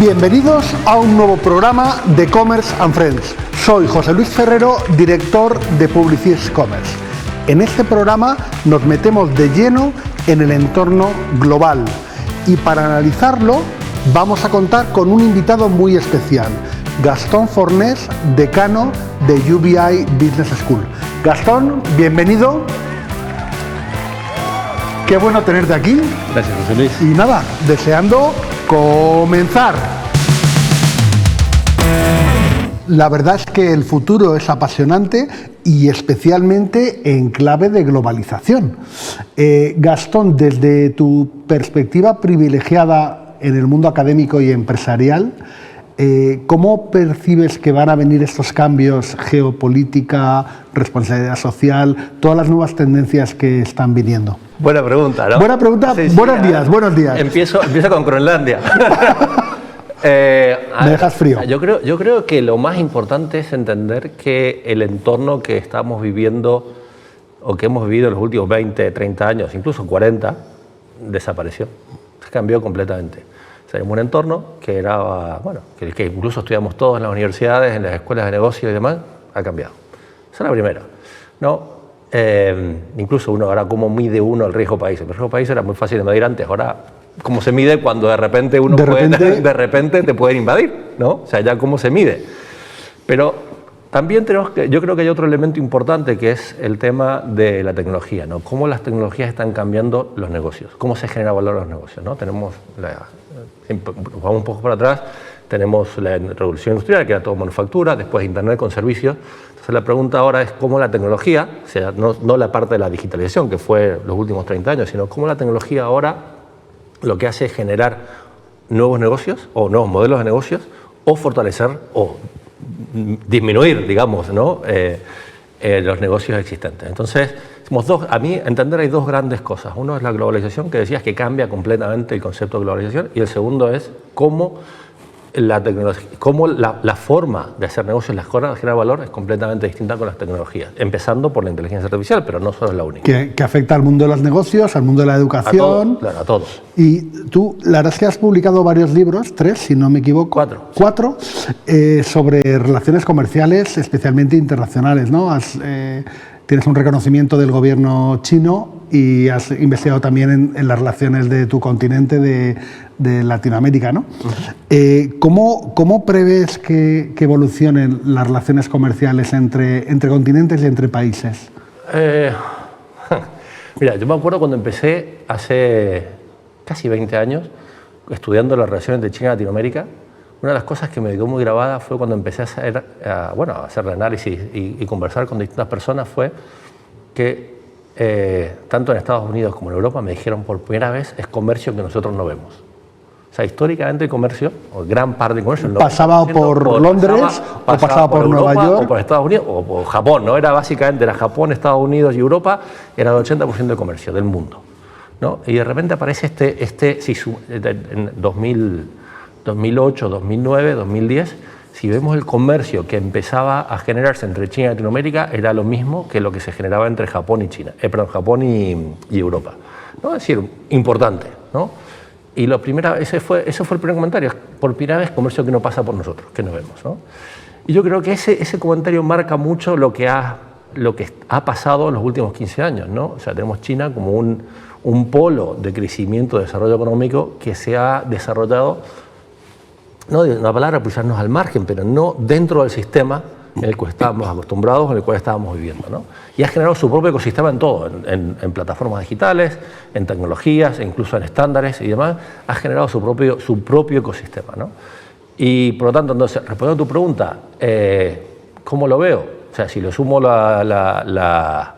Bienvenidos a un nuevo programa de Commerce and Friends. Soy José Luis Ferrero, director de Publicis Commerce. En este programa nos metemos de lleno en el entorno global y para analizarlo vamos a contar con un invitado muy especial, Gastón Fornés, decano de UBI Business School. Gastón, bienvenido. Qué bueno tenerte aquí. Gracias, José Luis. Y nada, deseando comenzar. La verdad es que el futuro es apasionante y especialmente en clave de globalización. Gastón, desde tu perspectiva privilegiada en el mundo académico y empresarial, ¿cómo percibes que van a venir estos cambios, geopolítica, responsabilidad social, todas las nuevas tendencias que están viniendo? Buena pregunta, ¿no? Buena pregunta. Sí, buenos días. Empiezo con Groenlandia. Me dejas frío. Yo creo que lo más importante es entender que el entorno que estamos viviendo o que hemos vivido en los últimos 20, 30 años, incluso 40, desapareció. Se cambió completamente. Tenemos un entorno que era, bueno, que incluso estudiamos todos en las universidades, en las escuelas de negocios y demás, ha cambiado. Esa es la primera, ¿no? Incluso uno ahora, ¿cómo mide uno el riesgo país? El riesgo país era muy fácil de medir antes, ahora, ¿cómo se mide cuando de repente de repente te pueden invadir, ¿no? O sea, ya cómo se mide. Pero también yo creo que hay otro elemento importante que es el tema de la tecnología, ¿no? Cómo las tecnologías están cambiando los negocios, cómo se genera valor en los negocios, ¿no? Vamos un poco para atrás, tenemos la revolución industrial, que era todo manufactura, después Internet con servicios. Entonces la pregunta ahora es cómo la tecnología, o sea, no la parte de la digitalización, que fue los últimos 30 años, sino cómo la tecnología ahora lo que hace es generar nuevos negocios o nuevos modelos de negocios o fortalecer o disminuir, digamos, ¿no? Los negocios existentes. Entonces, a mi entender hay dos grandes cosas. Uno es la globalización, que decías que cambia completamente el concepto de globalización, y el segundo es cómo la tecnología, cómo la forma de hacer negocios, la forma de generar valor es completamente distinta con las tecnologías, empezando por la inteligencia artificial, pero no solo es la única. Que afecta al mundo de los negocios, al mundo de la educación. A todos. Y tú, la verdad es que has publicado varios libros, 3, si no me equivoco. 4, sobre relaciones comerciales, especialmente internacionales, ¿no? Tienes un reconocimiento del gobierno chino y has investigado también en las relaciones de tu continente, de Latinoamérica, ¿no? ¿Cómo prevés que evolucionen las relaciones comerciales entre continentes y entre países? Mira, yo me acuerdo cuando empecé hace casi 20 años estudiando las relaciones de China y Latinoamérica. Una de las cosas que me quedó muy grabada fue cuando empecé a hacer el análisis y conversar con distintas personas, fue que tanto en Estados Unidos como en Europa me dijeron por primera vez es comercio que nosotros no vemos. O sea, históricamente el comercio, o gran parte del comercio... ¿Pasaba por Londres o pasaba por Nueva York? O por Estados Unidos o por Japón, ¿no? Era básicamente Japón, Estados Unidos y Europa, era el 80% del comercio del mundo, ¿no? Y de repente aparece en 2008, 2009, 2010, si vemos el comercio que empezaba a generarse entre China y Latinoamérica, era lo mismo que lo que se generaba entre Japón y China, Japón y Europa, ¿no? Es decir, importante, ¿no? Y ese fue el primer comentario, por primera vez comercio que no pasa por nosotros, que no vemos, ¿no? Y yo creo que ese comentario marca mucho lo que ha pasado en los últimos 15 años, ¿no? O sea, tenemos China como un polo de crecimiento, de desarrollo económico que se ha desarrollado, no de una palabra, pulsarnos al margen, pero no dentro del sistema en el cual estábamos acostumbrados, en el cual estábamos viviendo, ¿no? Y ha generado su propio ecosistema en todo, en plataformas digitales, en tecnologías, e incluso en estándares y demás, ha generado su propio ecosistema, ¿no? Y por lo tanto, entonces, respondiendo a tu pregunta, ¿cómo lo veo? O sea, si lo sumo la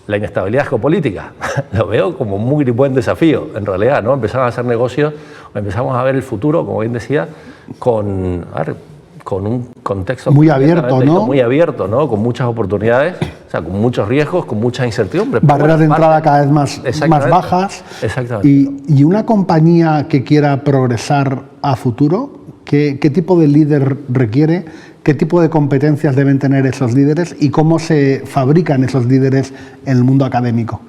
inestabilidad geopolítica, lo veo como un muy buen desafío, en realidad, ¿no? Empezamos a hacer negocios, empezamos a ver el futuro, como bien decía, con un contexto muy abierto, ¿no? Muy abierto, ¿no? Con muchas oportunidades, o sea, con muchos riesgos, con mucha incertidumbre. Barreras de entrada cada vez más bajas. Exactamente. Y una compañía que quiera progresar a futuro, ¿qué tipo de líder requiere? ¿Qué tipo de competencias deben tener esos líderes? ¿Y cómo se fabrican esos líderes en el mundo académico?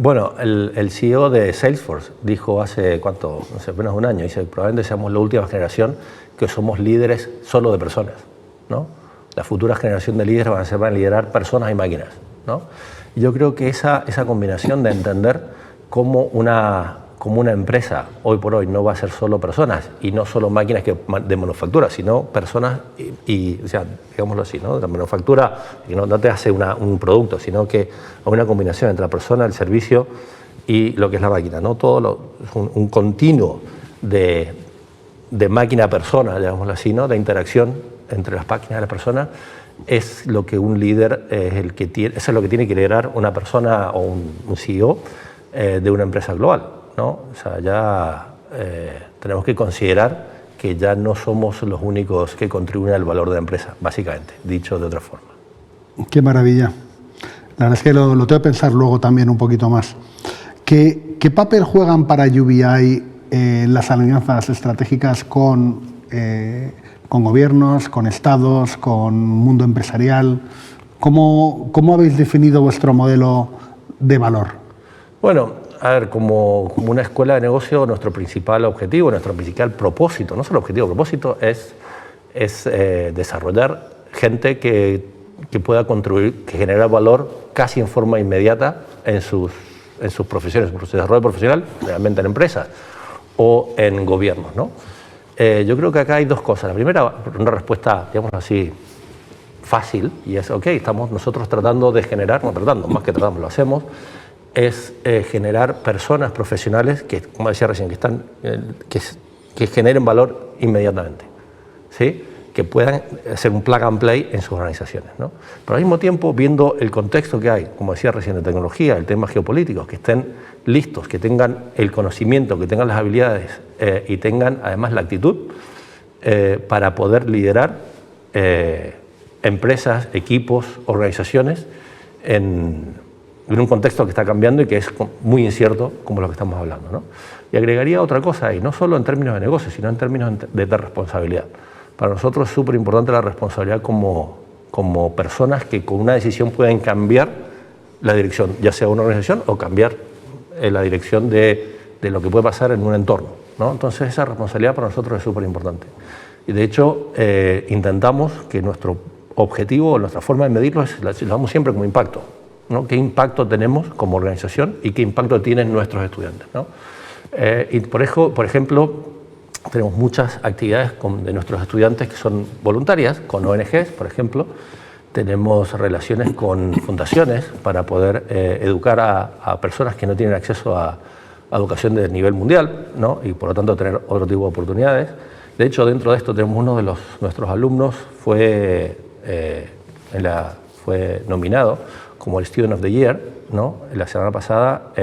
Bueno, el CEO de Salesforce dijo hace, ¿cuánto? No sé, apenas un año, dice, probablemente seamos la última generación que somos líderes solo de personas, ¿no? La futura generación de líderes van a liderar personas y máquinas, ¿no? Y yo creo que esa combinación de entender cómo una empresa hoy por hoy no va a ser solo personas y no solo máquinas de manufactura, sino personas o sea, digámoslo así, ¿no? La manufactura no te hace un producto, sino que hay una combinación entre la persona, el servicio y lo que es la máquina, ¿no? Un continuo de máquina-persona, digámoslo así, ¿no? De interacción entre las máquinas y las personas es lo que un líder eso es lo que tiene que liderar una persona o un CEO de una empresa global, ¿no? O sea, ya tenemos que considerar que ya no somos los únicos que contribuyen al valor de la empresa, básicamente, dicho de otra forma. Qué maravilla. La verdad es que lo tengo que pensar luego también un poquito más. ¿Qué papel juegan para UBI las alianzas estratégicas con gobiernos, con estados, con mundo empresarial? ¿Cómo habéis definido vuestro modelo de valor? Bueno, a ver, como una escuela de negocio, nuestro principal objetivo, nuestro principal propósito, no solo objetivo, propósito es desarrollar gente que pueda contribuir, que genera valor casi en forma inmediata en sus profesiones, en su desarrollo profesional, realmente en empresas o en gobiernos, ¿no? Yo creo que acá hay dos cosas. La primera, una respuesta, digamos así, fácil, y es, ok, estamos nosotros tratando de generar, no tratando, más que tratamos, lo hacemos, es generar personas profesionales que, como decía recién, que generen valor inmediatamente, ¿sí? Que puedan hacer un plug and play en sus organizaciones, ¿no? Pero al mismo tiempo, viendo el contexto que hay, como decía recién, de tecnología, el tema geopolítico, que estén listos, que tengan el conocimiento, que tengan las habilidades y tengan además la actitud para poder liderar empresas, equipos, organizaciones en un contexto que está cambiando y que es muy incierto, como lo que estamos hablando, ¿no? Y agregaría otra cosa ahí, no solo en términos de negocio, sino en términos de responsabilidad. Para nosotros es súper importante la responsabilidad como personas que con una decisión pueden cambiar la dirección, ya sea una organización o cambiar la dirección de lo que puede pasar en un entorno, ¿no? Entonces esa responsabilidad para nosotros es súper importante. Y de hecho intentamos que nuestro objetivo, nuestra forma de medirlo, lo damos siempre como impacto, ¿no? ¿Qué impacto tenemos como organización y qué impacto tienen nuestros estudiantes, ¿no? Y por ejemplo, tenemos muchas actividades de nuestros estudiantes que son voluntarias, con ONGs, por ejemplo. Tenemos relaciones con fundaciones para poder educar a personas que no tienen acceso a educación de nivel mundial, ¿no? Y por lo tanto tener otro tipo de oportunidades. De hecho, dentro de esto tenemos uno de nuestros alumnos fue nominado como el Student of the Year, ¿no? La semana pasada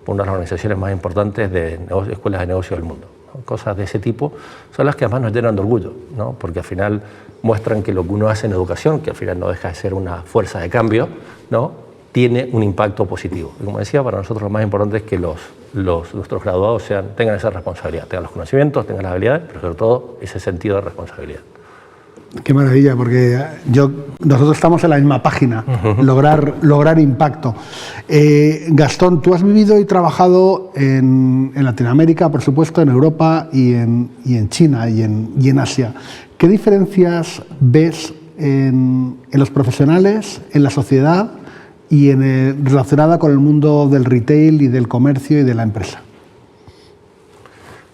por una de las organizaciones más importantes de escuelas de negocio del mundo. Cosas de ese tipo son las que además nos llenan de orgullo, ¿no? Porque al final muestran que lo que uno hace en educación, que al final no deja de ser una fuerza de cambio, ¿no? Tiene un impacto positivo. Y como decía, para nosotros lo más importante es que nuestros graduados tengan esa responsabilidad, tengan los conocimientos, tengan las habilidades, pero sobre todo ese sentido de responsabilidad. Qué maravilla, porque nosotros estamos en la misma página, lograr impacto. Gastón, tú has vivido y trabajado en Latinoamérica, por supuesto, en Europa y en China y en Asia. ¿Qué diferencias ves en los profesionales, en la sociedad y relacionada con el mundo del retail y del comercio y de la empresa?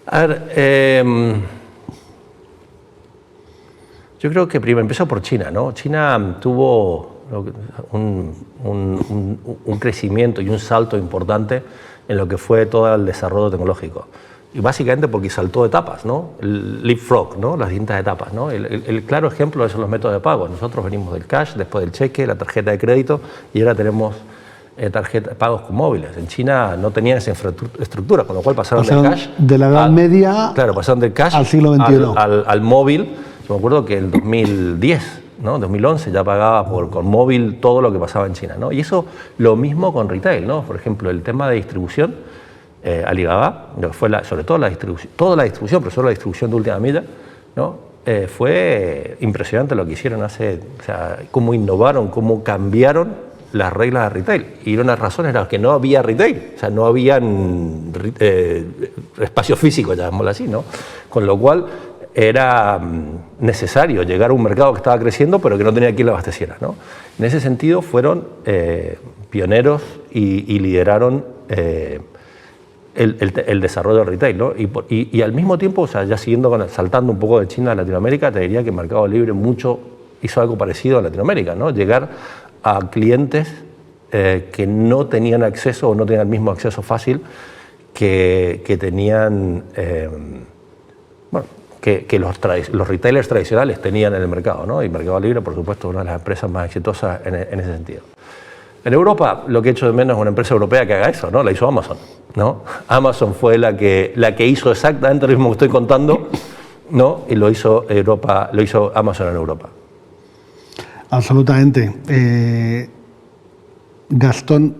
A ver, yo creo que primero empezó por China, ¿no? China tuvo un crecimiento y un salto importante en lo que fue todo el desarrollo tecnológico. Y básicamente porque saltó etapas, ¿no? El leapfrog, ¿no? Las distintas etapas, ¿no? El claro ejemplo son los métodos de pago. Nosotros venimos del cash, después del cheque, la tarjeta de crédito y ahora tenemos pagos con móviles. En China no tenían esa infraestructura, con lo cual pasaron del cash de la Edad Media, claro, pasaron del cash al siglo XXI, al móvil. Yo me acuerdo que en 2010, ¿no? 2011 ya pagaba con móvil todo lo que pasaba en China, ¿no? Y eso lo mismo con retail, ¿no? Por ejemplo, el tema de distribución, Alibaba, lo que fue sobre todo toda la distribución, pero solo la distribución de última milla, ¿no? Fue impresionante lo que hicieron o sea, cómo innovaron, cómo cambiaron las reglas de retail. Y una de las razones era que no había retail, o sea, no habían espacio físico, llamémoslo así, ¿no? Con lo cual era necesario llegar a un mercado que estaba creciendo, pero que no tenía quien lo abasteciera, ¿no? En ese sentido fueron pioneros y lideraron el desarrollo del retail, ¿no? Y al mismo tiempo, o sea, ya saltando un poco de China a Latinoamérica, te diría que Mercado Libre hizo algo parecido a Latinoamérica, ¿no? Llegar a clientes que no tenían acceso o no tenían el mismo acceso fácil que tenían, que los retailers tradicionales tenían en el mercado, ¿no? Y Mercado Libre, por supuesto, es una de las empresas más exitosas en ese sentido. En Europa, lo que echo de menos es una empresa europea que haga eso, ¿no? La hizo Amazon, ¿no? Amazon fue la que hizo exactamente lo mismo que estoy contando, ¿no? Y lo hizo Amazon en Europa. Absolutamente. Gastón,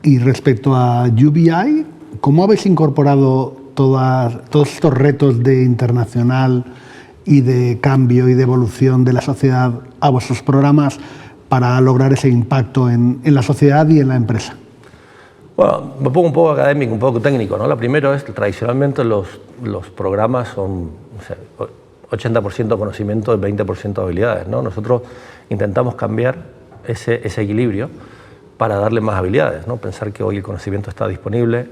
y respecto a UBI, ¿cómo habéis incorporado todos estos retos de internacional y de cambio y de evolución de la sociedad a vuestros programas para lograr ese impacto en la sociedad y en la empresa? Bueno, me pongo un poco académico, un poco técnico, ¿no? Lo primero es que tradicionalmente los programas son 80% conocimiento y 20% habilidades, ¿no? Nosotros intentamos cambiar ese equilibrio para darle más habilidades, ¿no? Pensar que hoy el conocimiento está disponible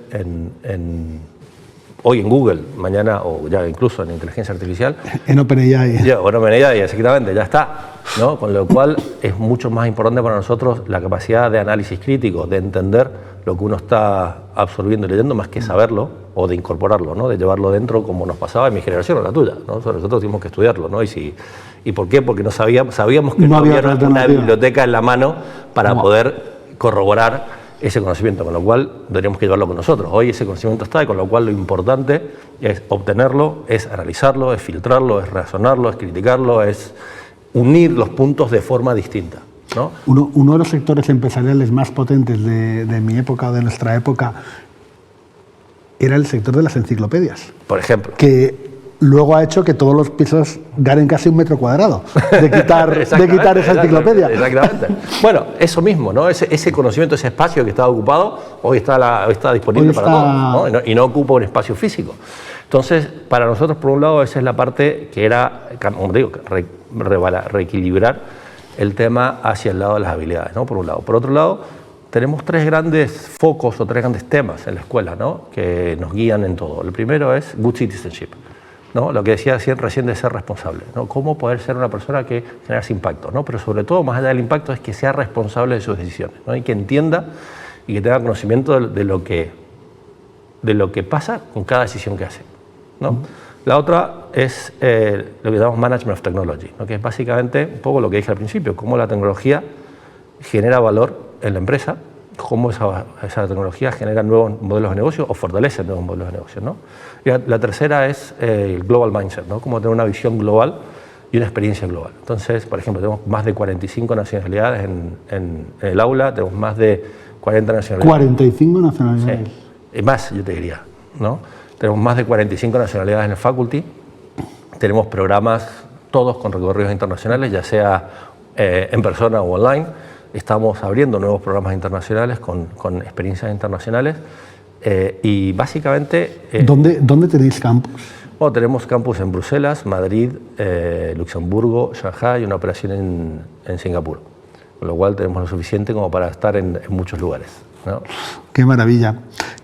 hoy en Google, mañana o ya incluso en inteligencia artificial. En OpenAI. En OpenAI, exactamente, ya está, ¿no? Con lo cual es mucho más importante para nosotros la capacidad de análisis crítico, de entender lo que uno está absorbiendo y leyendo, más que saberlo o de incorporarlo, ¿no? De llevarlo dentro, como nos pasaba en mi generación o la tuya, ¿no? Nosotros tuvimos que estudiarlo, ¿no? ¿Y por qué? Porque sabíamos que no había una biblioteca en la mano para poder corroborar ese conocimiento, con lo cual tendríamos que llevarlo con nosotros. Hoy ese conocimiento está, y con lo cual lo importante es obtenerlo, es analizarlo, es filtrarlo, es razonarlo, es criticarlo, es unir los puntos de forma distinta, ¿no? Uno de los sectores empresariales más potentes de mi época o de nuestra época era el sector de las enciclopedias. Por ejemplo. Que luego ha hecho que todos los pisos ganen casi 1 metro cuadrado de quitar esa enciclopedia. Exactamente. Bueno, eso mismo, ¿no? Ese conocimiento, ese espacio que estaba ocupado, hoy está disponible para todos, ¿no? Y no ocupa un espacio físico. Entonces, para nosotros, por un lado, esa es la parte que era, como digo, reequilibrar el tema hacia el lado de las habilidades, ¿no? Por un lado. Por otro lado, tenemos 3 grandes focos o 3 grandes temas en la escuela, ¿no? Que nos guían en todo. El primero es Good Citizenship, ¿no? Lo que decía recién de ser responsable, ¿no? Cómo poder ser una persona que genera ese impacto, ¿no? Pero sobre todo, más allá del impacto, es que sea responsable de sus decisiones, ¿no? Y que entienda y que tenga conocimiento de lo que pasa con cada decisión que hace, ¿no? La otra es lo que llamamos Management of Technology, ¿no? Que es básicamente un poco lo que dije al principio, cómo la tecnología genera valor en la empresa, cómo esa tecnología genera nuevos modelos de negocio o fortalece nuevos modelos de negocio, ¿no? Y la tercera es el Global Mindset, ¿no? Cómo tener una visión global y una experiencia global. Entonces, por ejemplo, tenemos más de 45 nacionalidades en el aula, tenemos más de 40 nacionalidades. 45 nacionalidades. Sí, y más, yo te diría, ¿no? Tenemos más de 45 nacionalidades en el faculty, tenemos programas todos con recorridos internacionales, ya sea en persona o online. Estamos abriendo nuevos programas internacionales con experiencias internacionales y básicamente... ¿Dónde tenéis campus? Bueno, tenemos campus en Bruselas, Madrid, Luxemburgo, Shanghái y una operación en Singapur, con lo cual tenemos lo suficiente como para estar en muchos lugares, ¿no? Qué maravilla.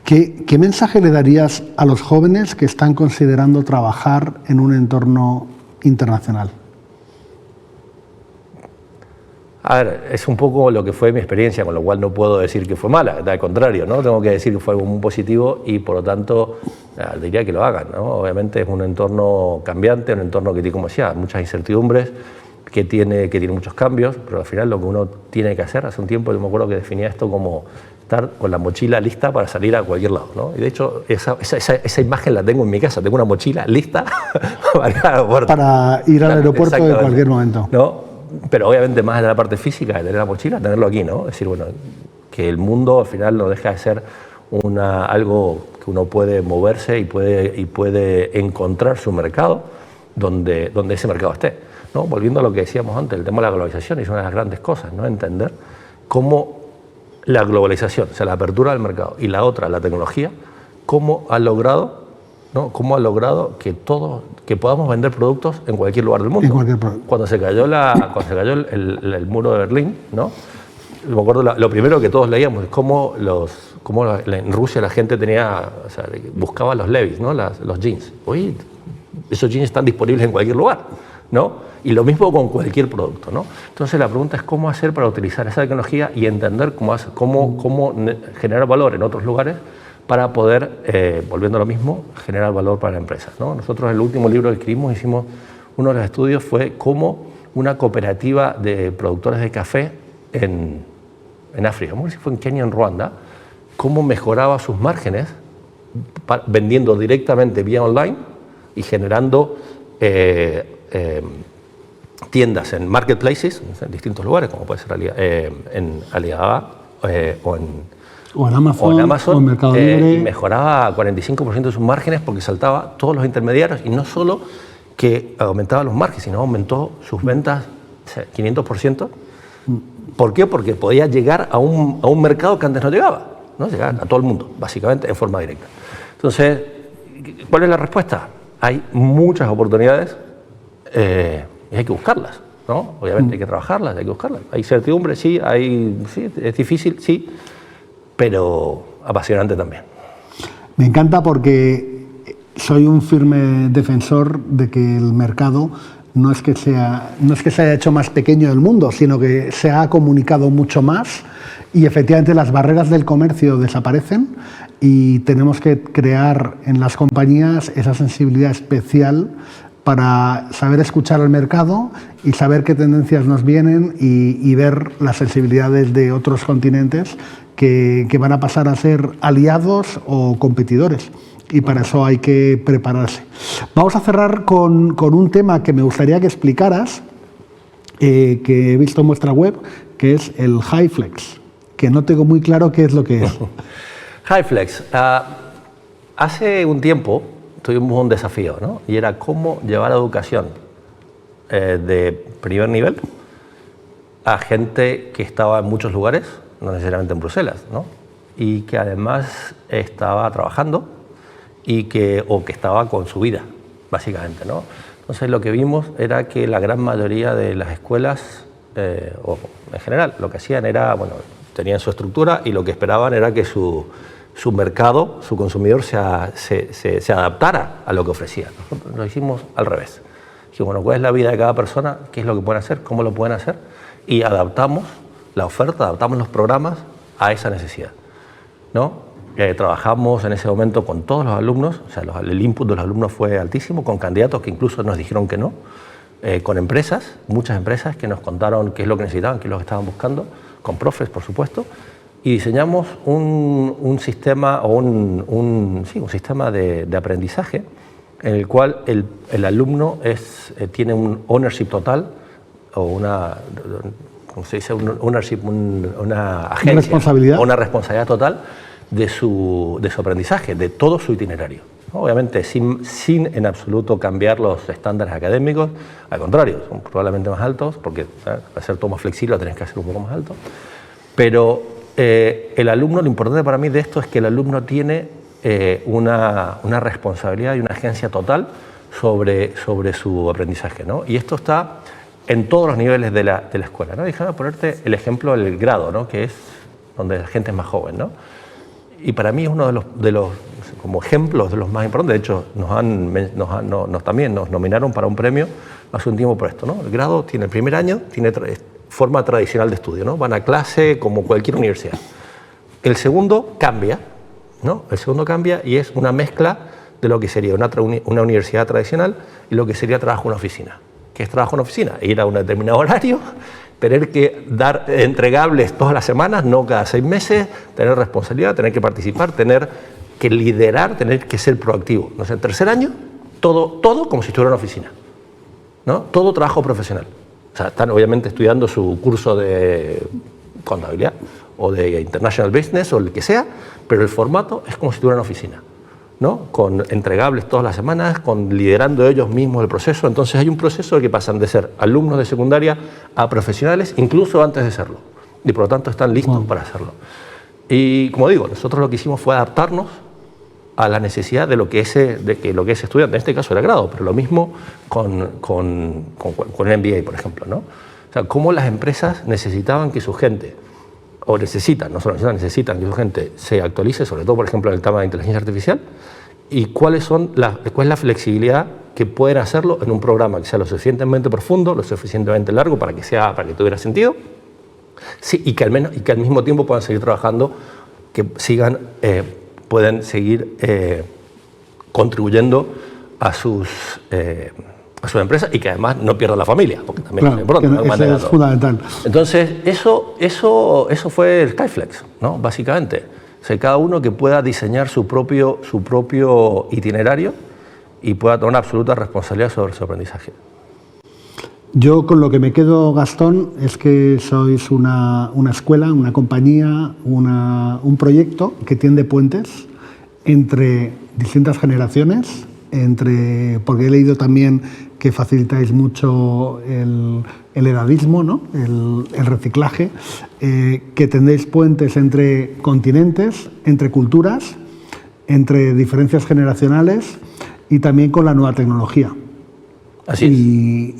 ¿Qué mensaje le darías a los jóvenes que están considerando trabajar en un entorno internacional? A ver, es un poco lo que fue mi experiencia, con lo cual no puedo decir que fue mala, al contrario, ¿no? Tengo que decir que fue algo muy positivo y por lo tanto diría que lo hagan, ¿no? Obviamente es un entorno cambiante, un entorno que tiene, como decía, muchas incertidumbres, que tiene muchos cambios, pero al final lo que uno tiene que hacer, hace un tiempo yo me acuerdo que definía esto como estar con la mochila lista para salir a cualquier lado, ¿no? Y de hecho esa imagen la tengo en mi casa, tengo una mochila lista para ir al aeropuerto en cualquier momento, ¿no? Pero obviamente más de la parte física de tener la mochila, tenerlo aquí, ¿no? Es decir, bueno, que el mundo al final no deja de ser algo que uno puede moverse y puede encontrar su mercado donde ese mercado esté, ¿no? Volviendo a lo que decíamos antes, el tema de la globalización es una de las grandes cosas, ¿no? Entender cómo la globalización, o sea, la apertura del mercado, y la otra, la tecnología, ¿cómo ha logrado, ¿no? ¿Cómo ha logrado que podamos vender productos en cualquier lugar del mundo? Cuando se cayó el muro de Berlín, ¿no? Me acuerdo lo primero que todos leíamos es cómo en Rusia la gente buscaba los Levi's, ¿no? Los jeans. Hoy esos jeans están disponibles en cualquier lugar, ¿no? Y lo mismo con cualquier producto, ¿no? Entonces la pregunta es cómo hacer para utilizar esa tecnología y entender cómo generar valor en otros lugares para poder, volviendo a lo mismo, generar valor para la empresa, ¿no? Nosotros en el último libro que escribimos uno de los estudios fue cómo una cooperativa de productores de café en África, no sé si fue en Kenia o en Ruanda, cómo mejoraba sus márgenes vendiendo directamente vía online y generando tiendas en marketplaces, en distintos lugares, como puede ser en Alibaba o en Amazon, o en Mercado Libre. Y mejoraba 45% de sus márgenes porque saltaba todos los intermediarios, y no solo que aumentaba los márgenes, sino aumentó sus ventas 500%. ¿Por qué? Porque podía llegar a un mercado que antes no llegaba, ¿no? Llegar a todo el mundo, básicamente, en forma directa. Entonces, ¿cuál es la respuesta? Hay muchas oportunidades y hay que buscarlas, ¿no? Obviamente hay que trabajarlas, hay que buscarlas. Hay certidumbre, sí, es difícil, sí, pero apasionante también. Me encanta porque soy un firme defensor de que el mercado no es que se haya hecho más pequeño del mundo, sino que se ha comunicado mucho más, y efectivamente las barreras del comercio desaparecen y tenemos que crear en las compañías esa sensibilidad especial para saber escuchar al mercado y saber qué tendencias nos vienen y ver las sensibilidades de otros continentes que van a pasar a ser aliados o competidores. Y para eso hay que prepararse. Vamos a cerrar con un tema que me gustaría que explicaras, que he visto en vuestra web, que es el HyFlex, que no tengo muy claro qué es lo que es. HyFlex. Hace un tiempo tuvimos un desafío, ¿no? Y era cómo llevar educación de primer nivel a gente que estaba en muchos lugares, no necesariamente en Bruselas, ¿no? Y que además estaba trabajando o que estaba con su vida, básicamente, ¿no? Entonces lo que vimos era que la gran mayoría de las escuelas, o en general, lo que hacían era, bueno, tenían su estructura y lo que esperaban era que su mercado, su consumidor se adaptara a lo que ofrecían. Nosotros lo hicimos al revés. Dijimos, bueno, ¿cuál es la vida de cada persona? ¿Qué es lo que pueden hacer? ¿Cómo lo pueden hacer? Y adaptamos la oferta, adaptamos los programas a esa necesidad, ¿no? Trabajamos en ese momento con todos los alumnos, o sea, el input de los alumnos fue altísimo, con candidatos que incluso nos dijeron que no, con empresas, muchas empresas que nos contaron qué es lo que necesitaban, qué es lo que estaban buscando, con profes, por supuesto, y diseñamos un sistema o un sistema de aprendizaje en el cual el alumno tiene un ownership total, o ¿cómo se dice? Una agencia, una responsabilidad total de su aprendizaje, de todo su itinerario. Obviamente sin en absoluto cambiar los estándares académicos, al contrario, son probablemente más altos, porque para ser todo más flexible lo tenés que hacer un poco más alto. Pero el alumno, lo importante para mí de esto es que el alumno tiene una responsabilidad y una agencia total sobre su aprendizaje, ¿no? Y esto está en todos los niveles de la escuela, ¿no? Déjame ponerte el ejemplo del grado, ¿no? Que es donde la gente es más joven, ¿no? Y para mí es uno de los como ejemplos de los más importantes. De hecho, también nos nominaron para un premio hace un tiempo por esto, ¿no? El grado tiene el primer año, tiene forma tradicional de estudio, ¿no? Van a clase como cualquier universidad. El segundo cambia, ¿no? El segundo cambia y es una mezcla de lo que sería una universidad tradicional y lo que sería trabajo en una oficina. ¿Qué es trabajo en una oficina? Ir a un determinado horario, tener que dar entregables todas las semanas, no cada 6 meses, tener responsabilidad, tener que participar, tener que liderar, tener que ser proactivo. No sé, en tercer año, todo como si estuviera en una oficina, ¿no? Todo trabajo profesional. O sea, están obviamente estudiando su curso de contabilidad o de International Business o el que sea, pero el formato es como si estuviera en una oficina, ¿no? Con entregables todas las semanas, liderando ellos mismos el proceso. Entonces hay un proceso que pasan de ser alumnos de secundaria a profesionales, incluso antes de serlo. y por lo tanto están listos para hacerlo. Y como digo, nosotros lo que hicimos fue adaptarnos a la necesidad de lo que ese estudiante, en este caso era grado, pero lo mismo con el MBA, por ejemplo, ¿no? O sea, cómo las empresas necesitaban que su gente, o necesitan, no solo necesitan que su gente se actualice, sobre todo, por ejemplo, en el tema de inteligencia artificial, y cuál es la flexibilidad que pueden hacerlo en un programa que sea lo suficientemente profundo, lo suficientemente largo para que tuviera sentido, sí, y que al mismo tiempo puedan seguir trabajando, que pueden seguir contribuyendo a sus empresas y que además no pierdan la familia, porque también claro, es importante. Eso es fundamental. Entonces, eso fue el Skyflex, ¿no? Básicamente. O sea, cada uno que pueda diseñar su propio itinerario y pueda tomar absoluta responsabilidad sobre su aprendizaje. Yo con lo que me quedo, Gastón, es que sois una escuela, una compañía, un proyecto que tiende puentes entre distintas generaciones, porque he leído también que facilitáis mucho el edadismo, ¿no? el reciclaje, que tendéis puentes entre continentes, entre culturas, entre diferencias generacionales y también con la nueva tecnología. Así es.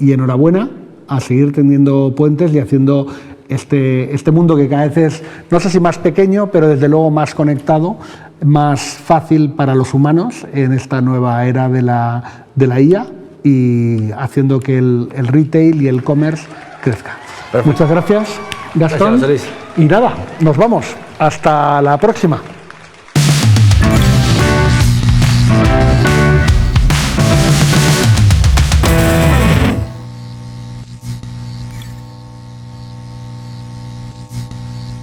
Y enhorabuena a seguir tendiendo puentes y haciendo este mundo que cada vez es, no sé si más pequeño, pero desde luego más conectado, más fácil para los humanos en esta nueva era de la IA y haciendo que el retail y el commerce crezca. Perfecto. Muchas gracias, Gastón. Gracias, Luis. Y nada, nos vamos. Hasta la próxima.